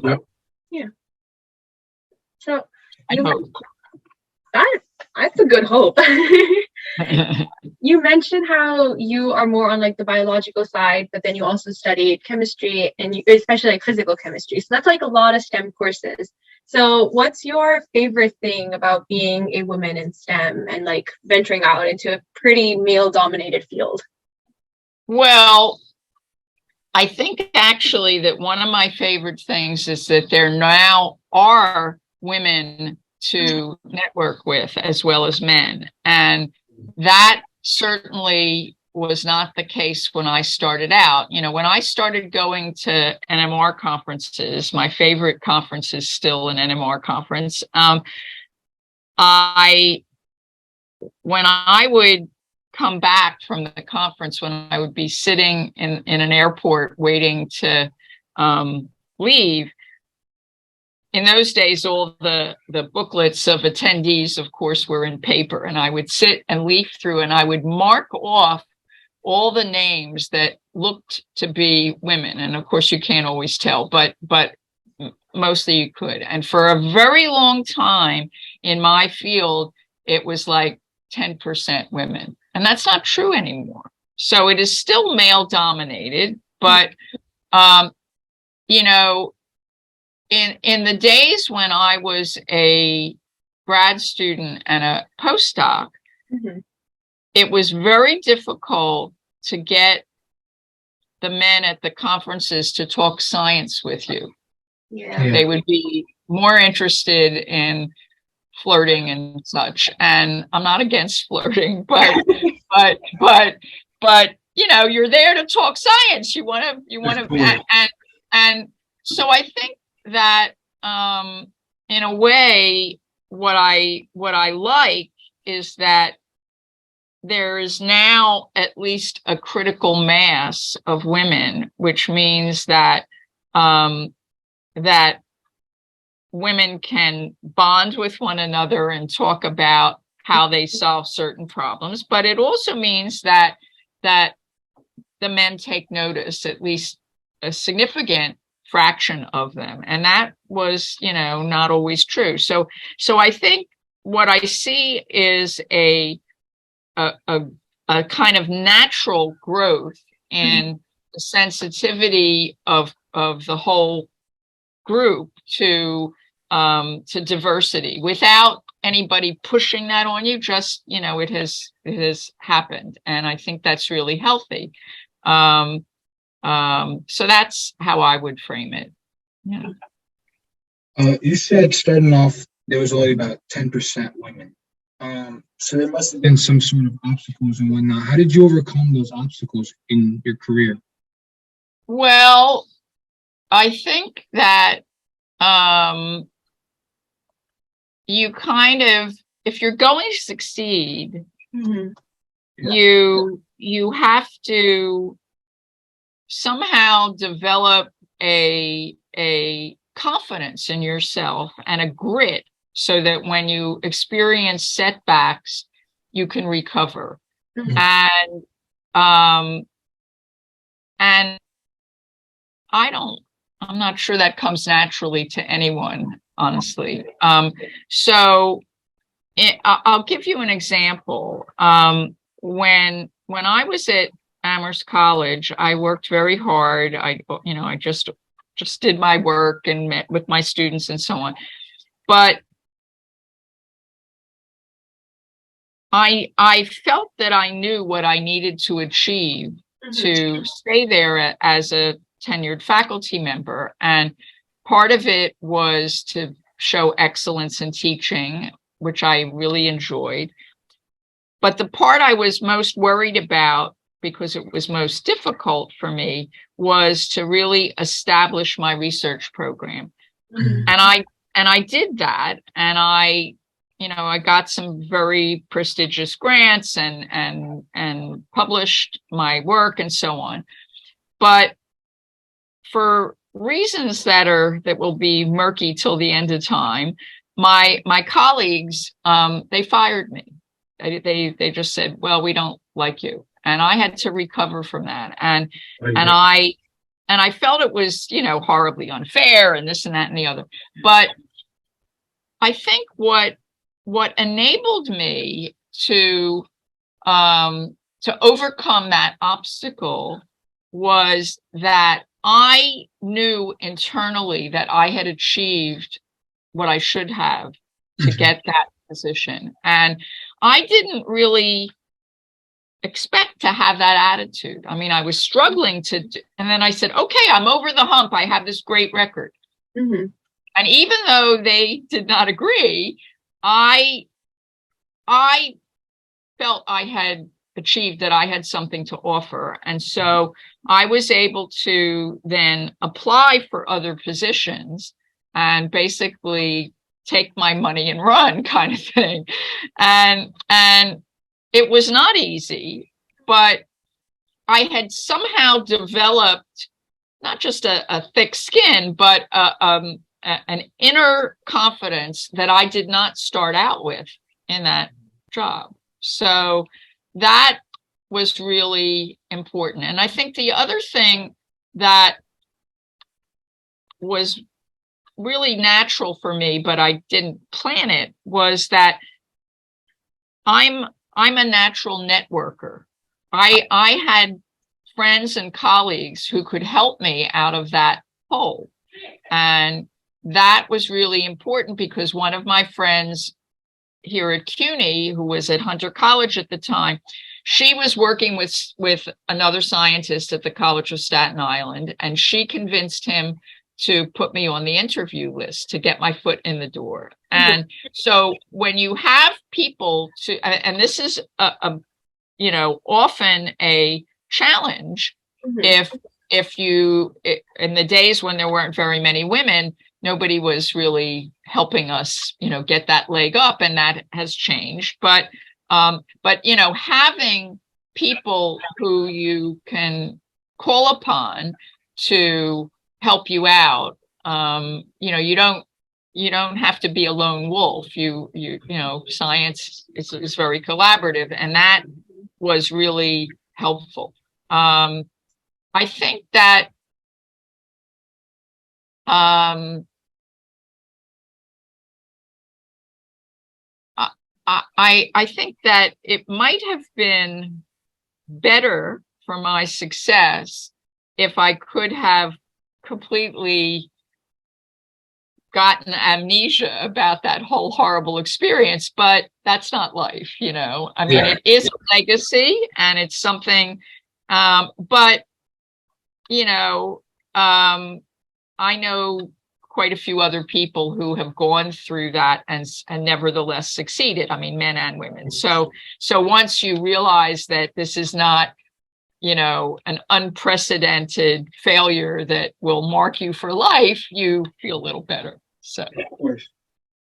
Yep. Yeah. So I hope. that's a good hope. You mentioned how you are more on like the biological side, but then you also studied chemistry and especially like physical chemistry. So that's like a lot of STEM courses. So what's your favorite thing about being a woman in STEM and like venturing out into a pretty male dominated field? Well, I think actually that one of my favorite things is that there now are women to network with as well as men. And that certainly was not the case when I started out. You know, when I started going to NMR conferences, my favorite conference is still an NMR conference. When I would come back from the conference, when I would be sitting in an airport waiting to leave, in those days, all the booklets of attendees, of course, were in paper, and I would sit and leaf through and I would mark off all the names that looked to be women. And of course, you can't always tell, but mostly you could. And for a very long time in my field, it was like 10% women. And that's not true anymore. So it is still male dominated, but, you know, in the days when I was a grad student and a postdoc, it was very difficult to get the men at the conferences to talk science with you. Yeah. They would be more interested in flirting and such. And I'm not against flirting, but you know, you're there to talk science. You want to, and so I think that in a way, what I like is that there is now at least a critical mass of women, which means that that women can bond with one another and talk about how they solve certain problems. But it also means that the men take notice, at least a significant fraction of them. And that was, you know, not always true. So I think what I see is a kind of natural growth in the sensitivity of the whole group to diversity without anybody pushing that on you. Just, you know, it has happened, and I think that's really healthy. So that's how I would frame it. Yeah. You said starting off there was only about 10% women. So there must have been some sort of obstacles and whatnot. How did you overcome those obstacles in your career? Well, I think that you kind of, if you're going to succeed, you have to somehow develop a confidence in yourself and a grit so that when you experience setbacks, you can recover. And I'm not sure that comes naturally to anyone, honestly. So I'll give you an example. When I was at Amherst College, I worked very hard. I just did my work and met with my students and so on. But I felt that I knew what I needed to achieve to stay there as a tenured faculty member. And part of it was to show excellence in teaching, which I really enjoyed. But the part I was most worried about, because it was most difficult for me, was to really establish my research program. And I did that, and I got some very prestigious grants and published my work and so on. But for reasons that will be murky till the end of time, my colleagues, they fired me. They just said, well, we don't like you. And I had to recover from that. And I felt it was, horribly unfair and this and that and the other. But I think what enabled me to overcome that obstacle was that I knew internally that I had achieved what I should have to get that position. And I didn't really expect to have that attitude. I mean, I was struggling and then I said, okay, I'm over the hump. I have this great record. Mm-hmm. And even though they did not agree, I felt I had achieved that I had something to offer. And so I was able to then apply for other positions and basically take my money and run kind of thing. And it was not easy, but I had somehow developed not just a thick skin, but an inner confidence that I did not start out with in that job. So that was really important. And I think the other thing that was really natural for me, but I didn't plan it, was that I'm a natural networker. I had friends and colleagues who could help me out of that hole. And that was really important because one of my friends here at CUNY, who was at Hunter College at the time, she was working with another scientist at the College of Staten Island, and she convinced him to put me on the interview list to get my foot in the door. And so when you have people and this is often a challenge, if you, in the days when there weren't very many women, nobody was really helping us, get that leg up, and that has changed. But having people who you can call upon to help you out, you don't have to be a lone wolf. Science is very collaborative, and that was really helpful. I think that I think that it might have been better for my success if I could have completely gotten amnesia about that whole horrible experience, but that's not life, I mean, It is a legacy and it's something, but I know quite a few other people who have gone through that and nevertheless succeeded. I mean, men and women. So once you realize that this is not, an unprecedented failure that will mark you for life, you feel a little better. So, of course.